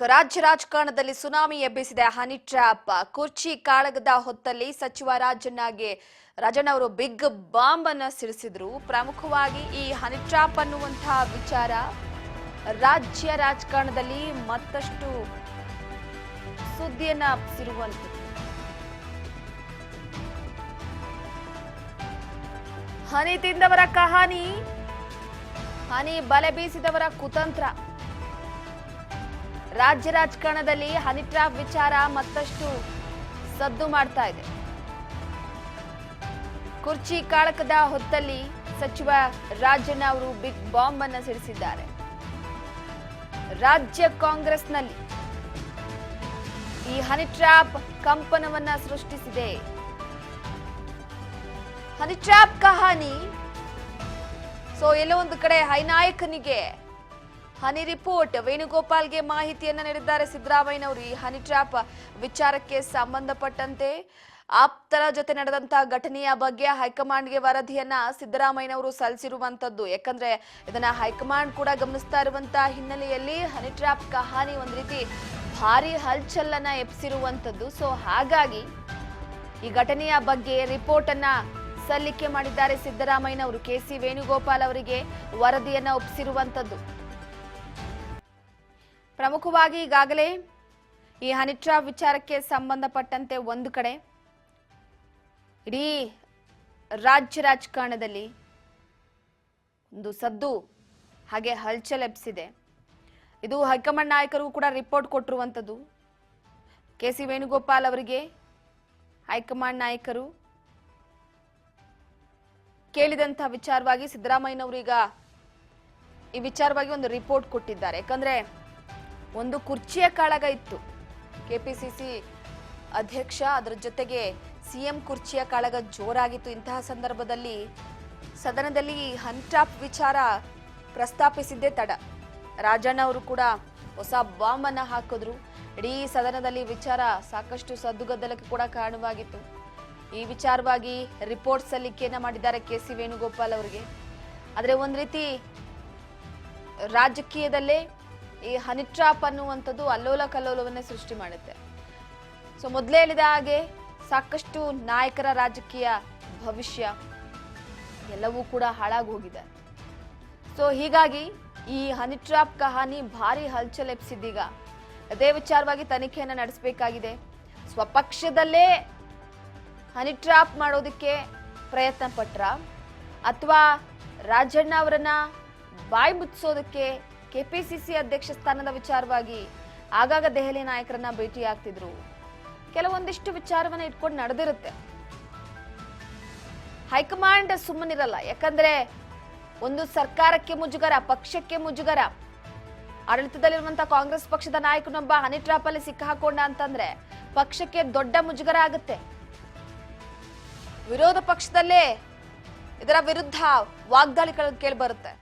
ರಾಜ್ಯ ರಾಜಕಾರಣದಲ್ಲಿ tsunami ಎಬ್ಬಿಸಿದೆ honey trap. ಕುರ್ಚಿ ಕಾಳಗದ ಹೊತ್ತಲ್ಲಿ ಸಚಿವ ರಾಜಣ್ಣ ಅವರು ಬಿಗ್ ಬಾಂಬ್ ಅನ್ನು ಸಿಡಿಸಿದ್ರು. ಪ್ರಮುಖವಾಗಿ ಈ ಹನಿ ಟ್ರ್ಯಾಪ್ ಅನ್ನುವಂತಹ ವಿಚಾರ ರಾಜ್ಯ ರಾಜಕಾರಣದಲ್ಲಿ ಮತ್ತಷ್ಟು ಸುದ್ದಿಯನ್ನ ಹಬ್ಬಿಸಿರುವಂಥದ್ದು. ಹನಿ ತಿಂದವರ ಕಹಾನಿ, ಹನಿ ಬಲೆ ಬೀಸಿದವರ ಕುತಂತ್ರ. ರಾಜ್ಯ ರಾಜಕಾರಣದಲ್ಲಿ ಹನಿ ಟ್ರ್ಯಾಪ್ ವಿಚಾರ ಮತ್ತಷ್ಟು ಸದ್ದು ಮಾಡ್ತಾ ಇದೆ. ಕುರ್ಚಿ ಕಾಳಕದ ಹೊತ್ತಲ್ಲಿ ಸಚಿವ ರಾಜಣ್ಣ ಅವರು ಬಿಗ್ ಬಾಂಬ್ ಅನ್ನು ಸಿಡಿಸಿದ್ದಾರೆ. ರಾಜ್ಯ ಕಾಂಗ್ರೆಸ್ನಲ್ಲಿ ಈ ಹನಿ ಟ್ರ್ಯಾಪ್ ಕಂಪನವನ್ನ ಸೃಷ್ಟಿಸಿದೆ. ಹನಿ ಟ್ರ್ಯಾಪ್ ಕಹಾನಿ. ಎಲ್ಲೋ ಒಂದು ಕಡೆ ಹೈನಾಯಕನಿಗೆ ಹನಿ ರಿಪೋರ್ಟ್. ವೇಣುಗೋಪಾಲ್ಗೆ ಮಾಹಿತಿಯನ್ನ ನೀಡಿದ್ದಾರೆ ಸಿದ್ದರಾಮಯ್ಯನವರು. ಈ ಹನಿ ಟ್ರ್ಯಾಪ್ ವಿಚಾರಕ್ಕೆ ಸಂಬಂಧಪಟ್ಟಂತೆ ಆಪ್ತರ ಜೊತೆ ನಡೆದಂತಹ ಘಟನೆಯ ಬಗ್ಗೆ ಹೈಕಮಾಂಡ್ಗೆ ವರದಿಯನ್ನ ಸಿದ್ದರಾಮಯ್ಯನವರು ಸಲ್ಲಿಸಿರುವಂತದ್ದು. ಯಾಕಂದ್ರೆ ಇದನ್ನ ಹೈಕಮಾಂಡ್ ಕೂಡ ಗಮನಿಸ್ತಾ ಇರುವಂತಹ ಹಿನ್ನೆಲೆಯಲ್ಲಿ ಹನಿ ಟ್ರ್ಯಾಪ್ ಕಹಾನಿ ಒಂದ್ ರೀತಿ ಭಾರಿ ಹಲ್ಚಲ್ಲನ್ನ ಎಬ್ಸಿರುವಂತದ್ದು. ಹಾಗಾಗಿ ಈ ಘಟನೆಯ ಬಗ್ಗೆ ರಿಪೋರ್ಟ್ ಅನ್ನ ಸಲ್ಲಿಕೆ ಮಾಡಿದ್ದಾರೆ ಸಿದ್ದರಾಮಯ್ಯನವರು. ಕೆಸಿ ವೇಣುಗೋಪಾಲ್ ಅವರಿಗೆ ವರದಿಯನ್ನ ಒಪ್ಪಿಸಿರುವಂತದ್ದು. ಪ್ರಮುಖವಾಗಿ ಈಗಾಗಲೇ ಈ ಹನಿ ಟ್ರ್ಯಾಪ್ ವಿಚಾರಕ್ಕೆ ಸಂಬಂಧಪಟ್ಟಂತೆ ಒಂದು ಕಡೆ ಇಡೀ ರಾಜ್ಯ ರಾಜಕಾರಣದಲ್ಲಿ ಒಂದು ಸದ್ದು ಹಾಗೆ ಹಲ್ಚಲ್ ಎಬ್ಸಿದೆ. ಇದು ಹೈಕಮಾಂಡ್ ನಾಯಕರು ಕೂಡ ರಿಪೋರ್ಟ್ ಕೊಟ್ಟಿರುವಂಥದ್ದು. ಕೆಸಿ ವೇಣುಗೋಪಾಲ್ ಅವರಿಗೆ ಹೈಕಮಾಂಡ್ ನಾಯಕರು ಕೇಳಿದಂತ ವಿಚಾರವಾಗಿ ಸಿದ್ದರಾಮಯ್ಯನವರು ಈಗ ಈ ವಿಚಾರವಾಗಿ ಒಂದು ರಿಪೋರ್ಟ್ ಕೊಟ್ಟಿದ್ದಾರೆ. ಯಾಕಂದ್ರೆ ಒಂದು ಕುರ್ಚಿಯ ಕಾಳಗ ಇತ್ತು. ಕೆಪಿಸಿಸಿ ಅಧ್ಯಕ್ಷ, ಅದರ ಜೊತೆಗೆ ಸಿಎಂ ಕುರ್ಚಿಯ ಕಾಳಗ ಜೋರಾಗಿತ್ತು. ಇಂತಹ ಸಂದರ್ಭದಲ್ಲಿ ಸದನದಲ್ಲಿ ಹನಿ ಟ್ರ್ಯಾಪ್ ವಿಚಾರ ಪ್ರಸ್ತಾಪಿಸಿದ್ದೇ ತಡ. ರಾಜಣ್ಣ ಅವರು ಕೂಡ ಹೊಸ ಬಾಂಬ್ ಅನ್ನ ಹಾಕಿದ್ರು. ಇಡೀ ಸದನದಲ್ಲಿ ವಿಚಾರ ಸಾಕಷ್ಟು ಸದ್ದುಗದ್ದಲಕ್ಕೆ ಕೂಡ ಕಾರಣವಾಗಿತ್ತು. ಈ ವಿಚಾರವಾಗಿ ರಿಪೋರ್ಟ್ ಸಲ್ಲಿಕೆಯನ್ನ ಮಾಡಿದ್ದಾರೆ ಕೆಸಿ ವೇಣುಗೋಪಾಲ್ ಅವರಿಗೆ. ಆದ್ರೆ ಒಂದ್ ರೀತಿ ರಾಜಕೀಯದಲ್ಲೇ ಈ ಹನಿ ಟ್ರ್ಯಾಪ್ ಅನ್ನುವಂಥದ್ದು ಅಲ್ಲೋಲ ಕಲ್ಲೋಲವನ್ನೇ ಸೃಷ್ಟಿ ಮಾಡುತ್ತೆ. ಮೊದಲೇ ಹೇಳಿದ ಹಾಗೆ ಸಾಕಷ್ಟು ನಾಯಕರ ರಾಜಕೀಯ ಭವಿಷ್ಯ ಎಲ್ಲವೂ ಕೂಡ ಹಾಳಾಗಿ ಹೋಗಿದೆ. ಹೀಗಾಗಿ ಈ ಹನಿ ಟ್ರ್ಯಾಪ್ ಕಹಾನಿ ಭಾರಿ ಹಲ್ಚಲ್ ಎಬ್ಸಿದ್ದೀಗ. ಅದೇ ವಿಚಾರವಾಗಿ ತನಿಖೆಯನ್ನ ನಡೆಸಬೇಕಾಗಿದೆ. ಸ್ವಪಕ್ಷದಲ್ಲೇ ಹನಿ ಟ್ರ್ಯಾಪ್ ಮಾಡೋದಕ್ಕೆ ಪ್ರಯತ್ನ ಪಟ್ರ ಅಥವಾ ರಾಜಣ್ಣ ಅವರನ್ನ ಬಾಯಿ ಮುಚ್ಚಿಸೋದಕ್ಕೆ ಕೆಪಿಸಿಸಿ ಅಧ್ಯಕ್ಷ ಸ್ಥಾನದ ವಿಚಾರವಾಗಿ ಆಗಾಗ ದೆಹಲಿ ನಾಯಕರನ್ನ ಭೇಟಿ ಆಗ್ತಿದ್ರು. ಕೆಲವೊಂದಿಷ್ಟು ವಿಚಾರವನ್ನ ಇಟ್ಕೊಂಡು ನಡೆದಿರುತ್ತೆ. ಹೈಕಮಾಂಡ್ ಸುಮ್ಮನಿರಲ್ಲ. ಯಾಕಂದ್ರೆ ಒಂದು ಸರ್ಕಾರಕ್ಕೆ ಮುಜುಗರ, ಪಕ್ಷಕ್ಕೆ ಮುಜುಗರ. ಆಡಳಿತದಲ್ಲಿರುವಂತಹ ಕಾಂಗ್ರೆಸ್ ಪಕ್ಷದ ನಾಯಕನೊಬ್ಬ ಹನಿ ಟ್ರ್ಯಾಪ್ ಅಲ್ಲಿ ಸಿಕ್ಕಾಕೊಂಡ ಅಂತಂದ್ರೆ ಪಕ್ಷಕ್ಕೆ ದೊಡ್ಡ ಮುಜುಗರ ಆಗುತ್ತೆ. ವಿರೋಧ ಪಕ್ಷದಲ್ಲೇ ಇದರ ವಿರುದ್ಧ ವಾಗ್ದಾಳಿಗಳು ಕೇಳಿ ಬರುತ್ತೆ.